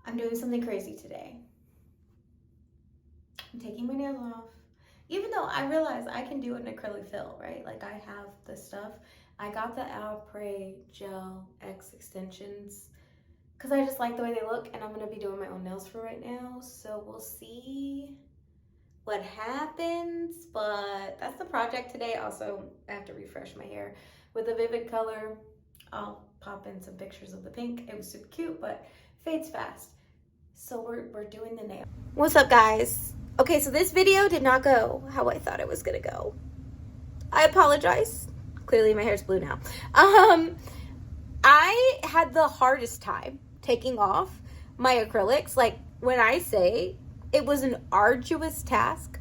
I'm doing something crazy today. I'm taking my nails off. Even though I realize I can do an acrylic fill, right? Like I have the stuff. I got the Apres Gel X extensions because I just like the way they look, and I'm going to be doing my own nails for right now. So we'll see what happens, but that's the project today. Also, I have to refresh my hair with a vivid color. I'll pop in some pictures of the pink. It was super cute, but fades fast. So we're doing the nail. What's up, guys? Okay, so this video did not go how I thought it was gonna go. I apologize. Clearly my hair's blue now. I had the hardest time taking off my acrylics. Like, when I say it was an arduous task,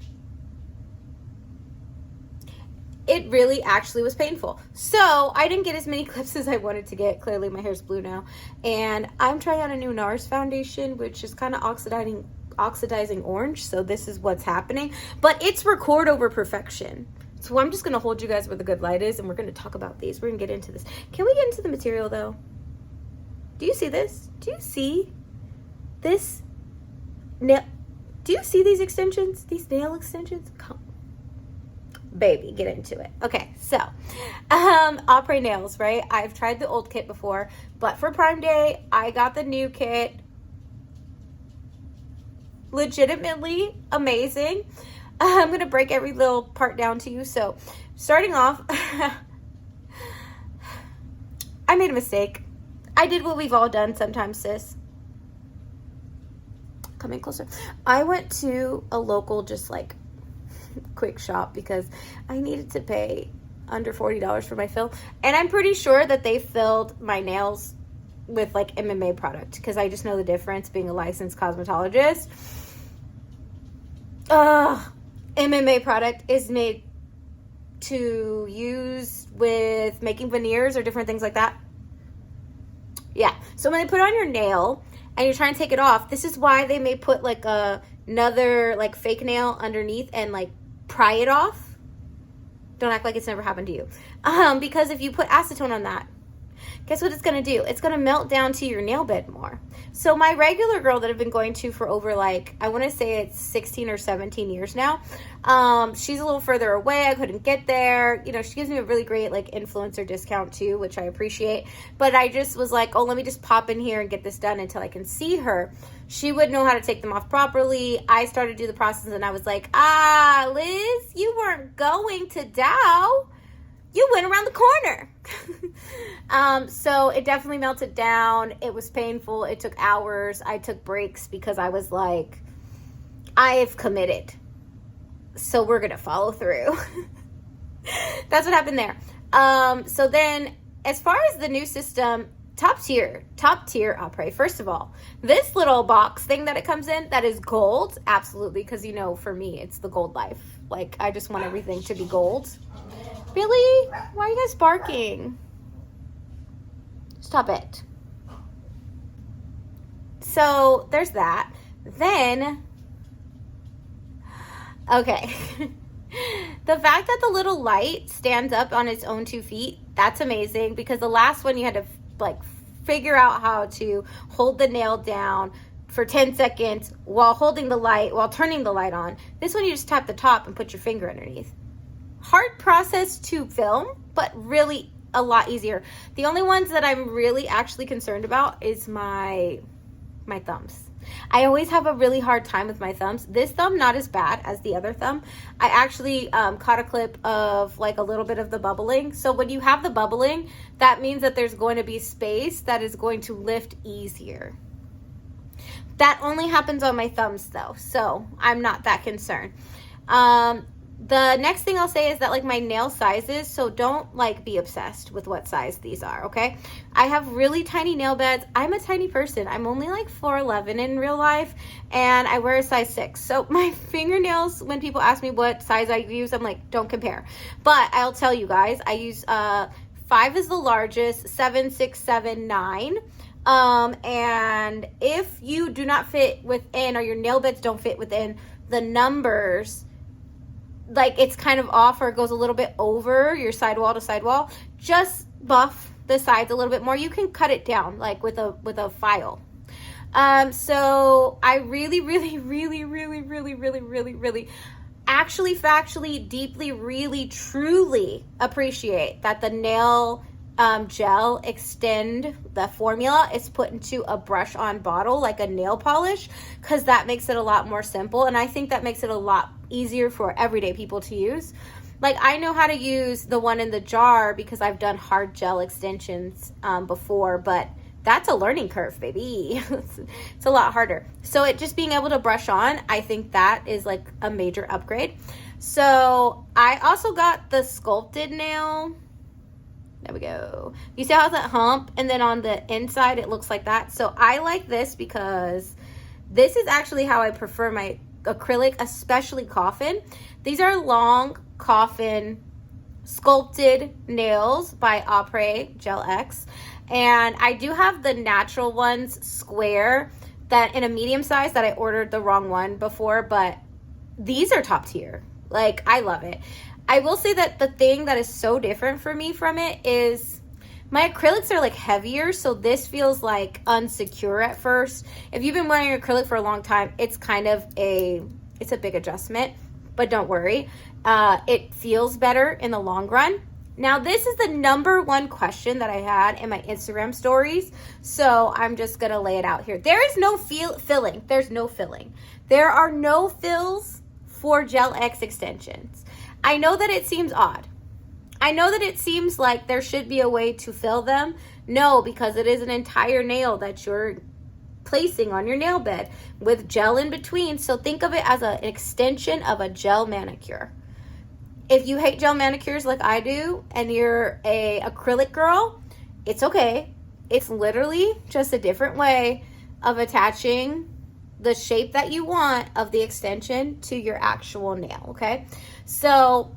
it really actually was painful. So I didn't get as many clips as I wanted to get. Clearly my hair's blue now. And I'm trying out a new NARS foundation, which is kind of oxidizing orange. So this is what's happening. But it's record over perfection. So I'm just going to hold you guys where the good light is, and we're going to talk about these. We're going to get into this. Can we get into the material, though? Do you see this? Do you see this? Do you see these extensions? These nail extensions? Come, baby, get into it. Okay, so Apres nails, right? I've tried the old kit before, but for Prime Day, I got the new kit. Legitimately amazing. I'm gonna break every little part down to you. So starting off, I made a mistake. I did what we've all done sometimes, sis. Come in closer. I went to a local, just like, quick shop because I needed to pay under $40 for my fill, and I'm pretty sure that they filled my nails with like MMA product because I just know the difference being a licensed cosmetologist. MMA product is made to use with making veneers or different things like that. Yeah, so when they put on your nail and you're trying to take it off, this is why they may put like another like fake nail underneath and like pry it off. Don't act like it's never happened to you. Because if you put acetone on that, guess what it's going to do? It's going to melt down to your nail bed more. So my regular girl that I've been going to for over, like, I want to say it's 16 or 17 years now. She's a little further away. I couldn't get there. You know, she gives me a really great, like, influencer discount too, which I appreciate. But I just was like, oh, let me just pop in here and get this done until I can see her. She would know how to take them off properly. I started to do the process and I was like, Liz, you weren't going to Dow. You went around the corner. So it definitely melted down. It was painful. It took hours. I took breaks because I was like, I've committed. So we're going to follow through. That's what happened there. So then as far as the new system, top tier Apres. First of all, this little box thing that it comes in, that is gold. Absolutely. Because, you know, for me, it's the gold life. Like, I just want everything to be gold. Really? Why are you guys barking? Stop it. So there's that. Then, okay. The fact that the little light stands up on its own 2 feet, that's amazing, because the last one you had to like figure out how to hold the nail down for 10 seconds while holding the light, while turning the light on. This one you just tap the top and put your finger underneath. Hard process to film, but really a lot easier. The only ones that I'm really actually concerned about is my thumbs. I always have a really hard time with my thumbs. This thumb, not as bad as the other thumb. I actually caught a clip of like a little bit of the bubbling. So when you have the bubbling, that means that there's going to be space that is going to lift easier. That only happens on my thumbs though, so I'm not that concerned. The next thing I'll say is that like my nail sizes, so don't like be obsessed with what size these are, okay? I have really tiny nail beds. I'm a tiny person. I'm only like 4'11" in real life, and I wear a size 6. So my fingernails, when people ask me what size I use, I'm like, don't compare. But I'll tell you guys, I use 5 is the largest, 7, 6, 7, 9. And if you do not fit within, or your nail beds don't fit within the numbers, like it's kind of off or it goes a little bit over your sidewall to sidewall, just buff the sides a little bit more. You can cut it down like with a file. So I really, really, really, really, really, really, really, really actually factually, deeply, really, truly appreciate that the nail gel extend the formula is put into a brush on bottle like a nail polish, because that makes it a lot more simple, and I think that makes it a lot easier for everyday people to use. Like, I know how to use the one in the jar because I've done hard gel extensions before, but that's a learning curve, baby. It's a lot harder. So it just being able to brush on, I think that is like a major upgrade. So I also got the sculpted nail. There we go. You see how that hump, and then on the inside it looks like that. So I like this because this is actually how I prefer my acrylic, especially coffin. These are long coffin sculpted nails by Apres Gel X. And I do have the natural ones square that in a medium size that I ordered the wrong one before, but these are top tier. Like, I love it. I will say that the thing that is so different for me from it is my acrylics are like heavier, so this feels like unsecure at first. If you've been wearing acrylic for a long time, it's kind of it's a big adjustment, but don't worry. It feels better in the long run. Now, this is the number one question that I had in my Instagram stories, so I'm just going to lay it out here. There is no filling. There's no filling. There are no fills for Gel X extensions. I know that it seems odd. I know that it seems like there should be a way to fill them. No, because it is an entire nail that you're placing on your nail bed with gel in between. So think of it as an extension of a gel manicure. If you hate gel manicures like I do and you're a acrylic girl, it's okay. It's literally just a different way of attaching the shape that you want of the extension to your actual nail, okay? So,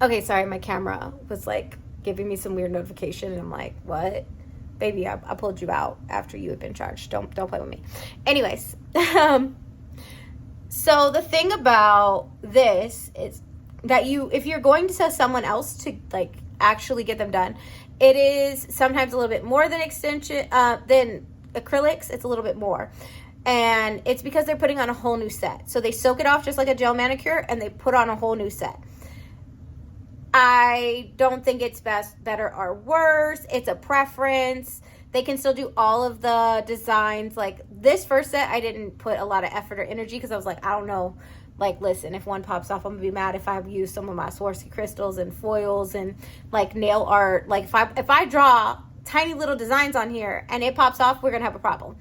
okay, sorry, my camera was like giving me some weird notification and I'm like, what? Baby, I pulled you out after you had been charged. Don't play with me. Anyways, so the thing about this is that if you're going to tell someone else to like actually get them done, it is sometimes a little bit more than than acrylics. It's a little bit more, and it's because they're putting on a whole new set. So they soak it off just like a gel manicure, and they put on a whole new set. I don't think it's better, or worse. It's a preference. They can still do all of the designs. Like this first set, I didn't put a lot of effort or energy because I was like, I don't know. Like, listen, if one pops off, I'm gonna be mad if I use some of my Swarovski crystals and foils and like nail art. Like if I draw tiny little designs on here and it pops off, we're gonna have a problem.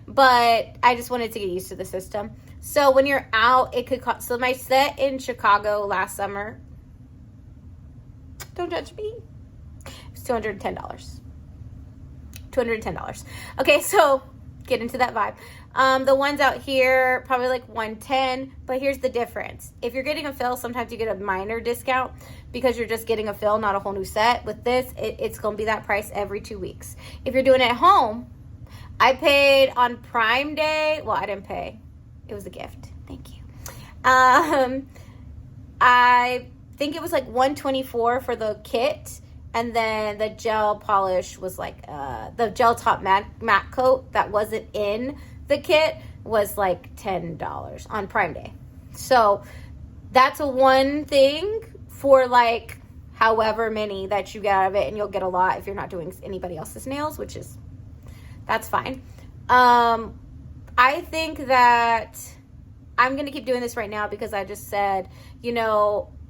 But I just wanted to get used to the system. So when you're out, it could cost. So my set in Chicago last summer, don't judge me, it was $210. $210. Okay, so get into that vibe. The ones out here, probably like $110, but here's the difference. If you're getting a fill, sometimes you get a minor discount because you're just getting a fill, not a whole new set. With this, it's going to be that price every 2 weeks. If you're doing it at home, I paid on Prime Day. Well, I didn't pay. It was a gift. Thank you. I think it was like $124 for the kit. And then the gel polish was like, the gel top matte coat that wasn't in the kit was like $10 on Prime Day. So that's one thing for like however many that you get out of it. And you'll get a lot if you're not doing anybody else's nails, that's fine. I think that I'm going to keep doing this right now because I just said,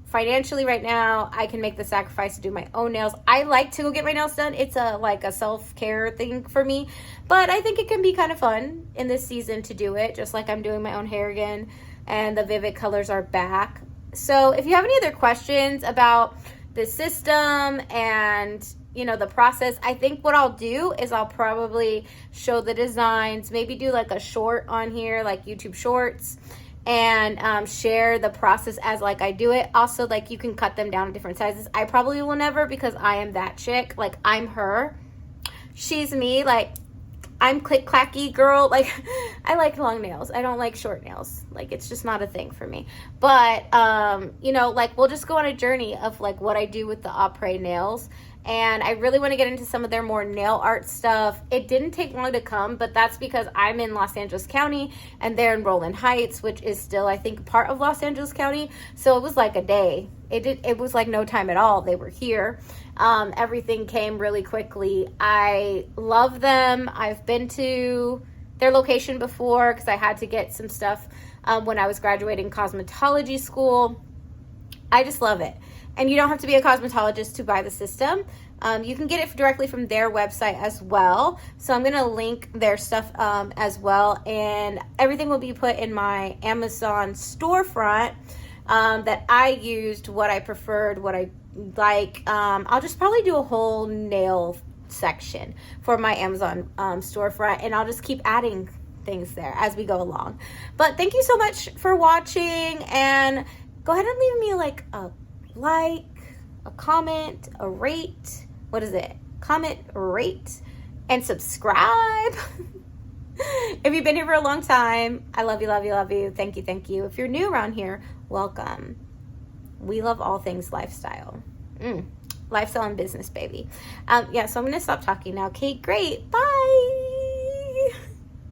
financially right now, I can make the sacrifice to do my own nails. I like to go get my nails done. It's a self-care thing for me. But I think it can be kind of fun in this season to do it, just like I'm doing my own hair again. And the Vivid colors are back. So if you have any other questions about the system and, the process, I think what I'll do is I'll probably show the designs, maybe do like a short on here, like YouTube Shorts, and share the process as like I do it. Also, like you can cut them down to different sizes. I probably will never because I am that chick. Like I'm her, she's me. Like I'm click clacky girl. Like I like long nails. I don't like short nails. Like it's just not a thing for me. But like we'll just go on a journey of like what I do with the Apres nails and I really want to get into some of their more nail art stuff. It didn't take long to come, but that's because I'm in Los Angeles County and they're in Roland Heights, which is still, I think, part of Los Angeles County. So it was like a day. It was like no time at all. They were here. Everything came really quickly. I love them. I've been to their location before because I had to get some stuff when I was graduating cosmetology school. I just love it. And you don't have to be a cosmetologist to buy the system. You can get it directly from their website as well. So I'm going to link their stuff as well. And everything will be put in my Amazon storefront that I used, what I preferred, what I like. I'll just probably do a whole nail section for my Amazon storefront. And I'll just keep adding things there as we go along. But thank you so much for watching. And go ahead and leave me like, a comment, a rate. What is it? Comment, rate, and subscribe. If you've been here for a long time, I love you, love you, love you. Thank you, thank you. If you're new around here, welcome. We love all things lifestyle. Lifestyle and business, baby. So I'm going to stop talking now. Okay, great. Bye.